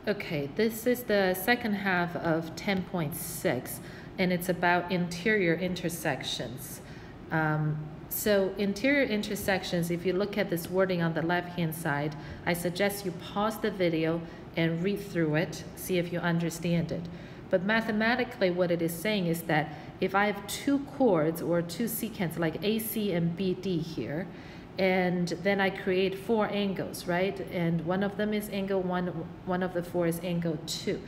Okay, this is the second half of 10.6, and it's about interior intersections. So interior intersections, if you look at this wording on the left-hand side, I suggest you pause the video and read through it, see if you understand it. But mathematically, what it is saying is that if I have two chords or two secants like AC and BD here, and then I create four angles, right? And one of them is angle 1, one of the four is angle 2.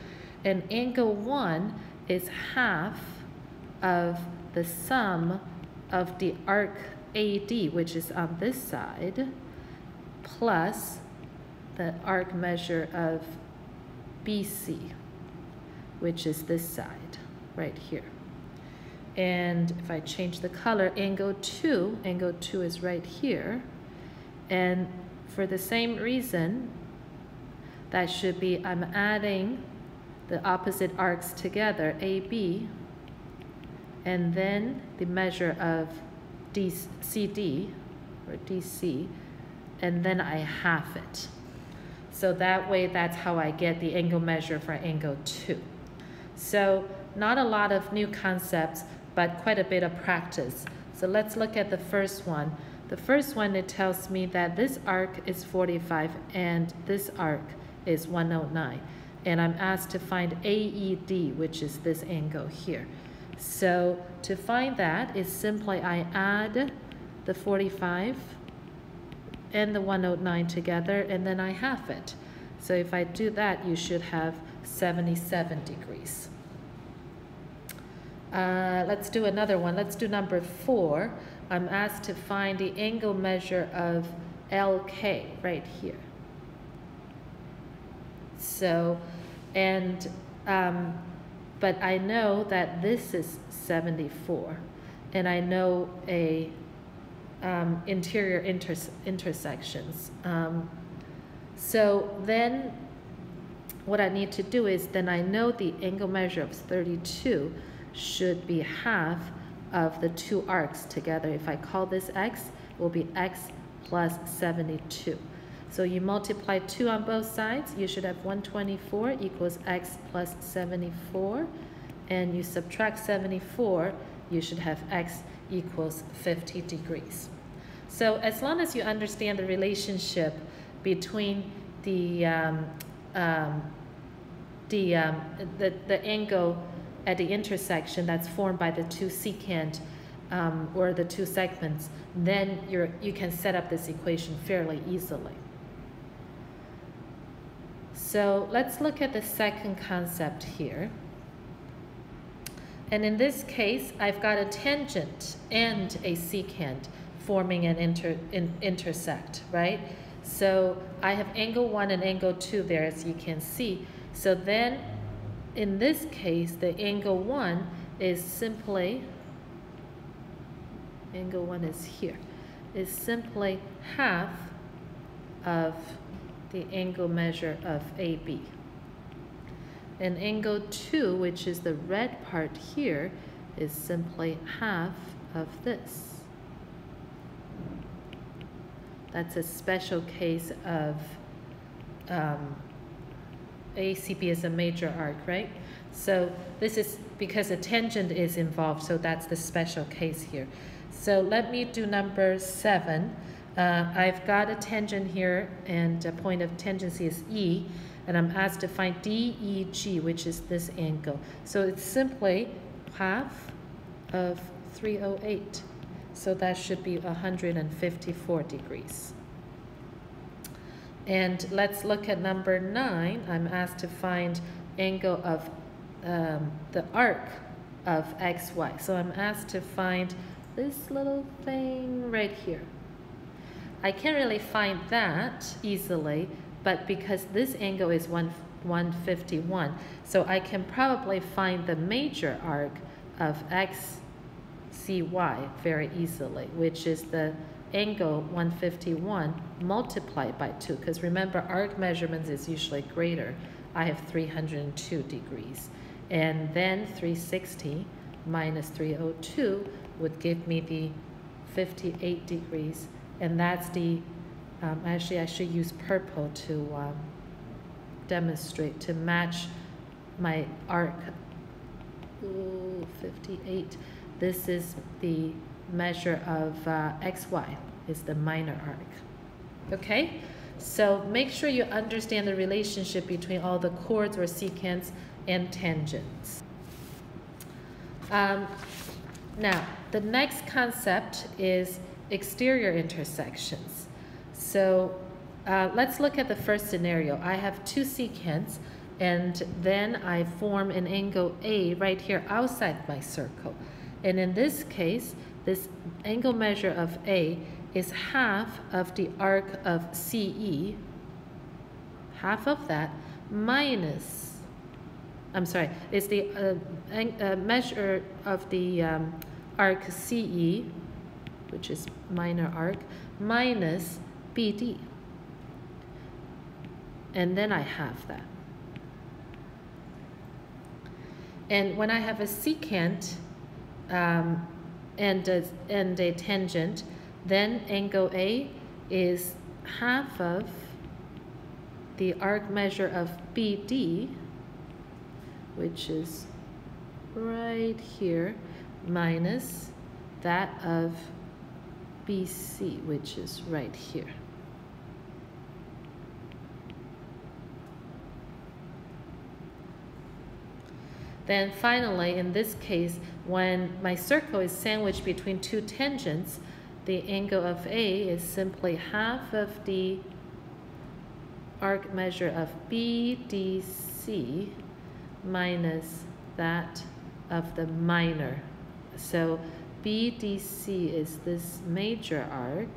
And angle 1 is half of the sum of the arc AD, which is on this side, plus the arc measure of BC, which is this side, right here. And if I change the color, angle 2 is right here. And for the same reason, that should be, I'm adding the opposite arcs together, AB, and then the measure of CD, or DC, and then I half it. So that way, that's how I get the angle measure for angle 2. So not a lot of new concepts, but quite a bit of practice. So let's look at the first one. The first one, it tells me that this arc is 45 and this arc is 109. And I'm asked to find AED, which is this angle here. So to find that is simply I add the 45 and the 109 together, and then I half it. So if I do that, you should have 77 degrees. Let's do another one. Let's do number 4. I'm asked to find the angle measure of LK right here. So, and, but I know that this is 74, and I know a interior intersections. So then what I need to do is then I know the angle measure of 32 should be half of the two arcs together. If I call this x, it will be x plus 72. So you multiply 2 on both sides, you should have 124 equals x plus 74. And you subtract 74, you should have x equals 50 degrees. So as long as you understand the relationship between the angle at the intersection that's formed by the two secant or the two segments, then you can set up this equation fairly easily. So let's look at the second concept here. And in this case, I've got a tangent and a secant forming an intersect, right? So I have angle 1 and angle 2 there, as you can see. So then, in this case, the angle 1 is simply, angle 1 is here, is simply half of the angle measure of AB. And angle 2, which is the red part here, is simply half of this. That's a special case of ACB is a major arc, right? So this is because a tangent is involved, so that's the special case here. So let me do number 7. I've got a tangent here, and a point of tangency is E, and I'm asked to find DEG, which is this angle. So it's simply half of 308. So that should be 154 degrees. And let's look at number 9. I'm asked to find angle of the arc of XY. So I'm asked to find this little thing right here. I can't really find that easily, but because this angle is 151, so I can probably find the major arc of XCY very easily, which is the angle 151 multiplied by 2, because remember, arc measurements is usually greater. I have 302 degrees. And then 360 minus 302 would give me the 58 degrees. And that's the, actually I should use purple to demonstrate to match my arc. Ooh, 58. This is the measure of XY, is the minor arc. Okay? So make sure you understand the relationship between all the chords or secants and tangents. Now, the next concept is exterior intersections. So let's look at the first scenario. I have two secants, and then I form an angle A right here outside my circle. And in this case, this angle measure of A is half of the arc of CE, half of that, minus, I'm sorry, is the measure of the arc CE, which is minor arc, minus BD. And then I have that. And when I have a secant and a tangent, then angle A is half of the arc measure of BD, which is right here, minus that of BC, which is right here. Then finally, in this case, when my circle is sandwiched between two tangents, the angle of A is simply half of the arc measure of BDC minus that of the minor. So BDC is this major arc,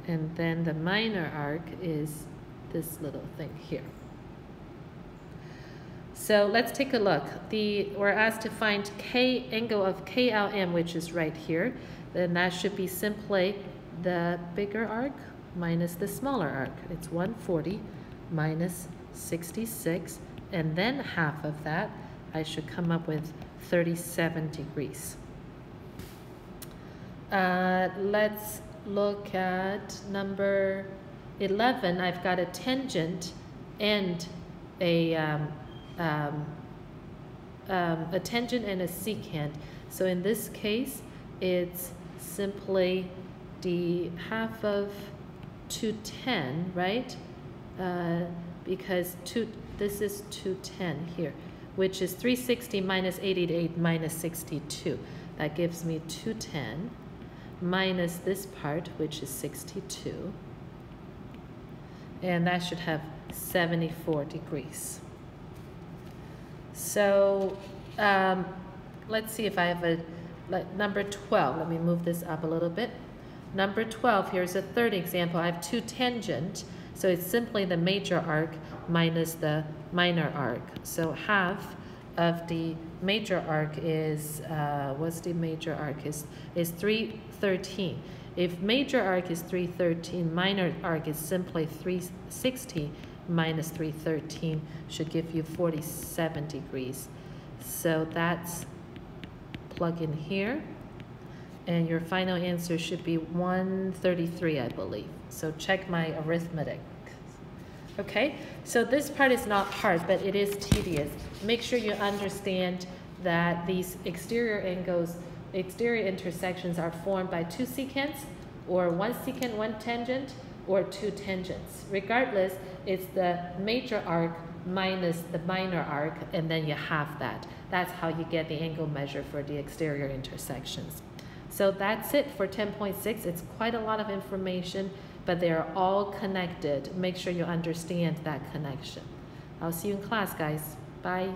and then the minor arc is this little thing here. So let's take a look. We're asked to find K angle of KLM, which is right here. Then that should be simply the bigger arc minus the smaller arc. It's 140 minus 66, and then half of that, I should come up with 37 degrees. Let's look at number 11. I've got a tangent and a tangent and a secant. So in this case, it's simply the half of 210, right? Because this is 210 here, which is 360 minus 88 minus 62. That gives me 210 minus this part, which is 62. And that should have 74 degrees. So let's see if I have number 12. Let me move this up a little bit. Number 12, here's a third example. I have two tangent, so it's simply the major arc minus the minor arc. So half of the major arc is, what's the major arc? Is 313. If major arc is 313, minor arc is simply 360 minus 313 should give you 47 degrees. So that's plug in here, and your final answer should be 133, I believe. So check my arithmetic. Okay, so this part is not hard, but it is tedious. Make sure you understand that these exterior angles, exterior intersections are formed by two secants, or one secant, one tangent, or two tangents. Regardless, it's the major arc minus the minor arc, and then you have that. That's how you get the angle measure for the exterior intersections. So that's it for 10.6. It's quite a lot of information, but they're all connected. Make sure you understand that connection. I'll see you in class, guys. Bye.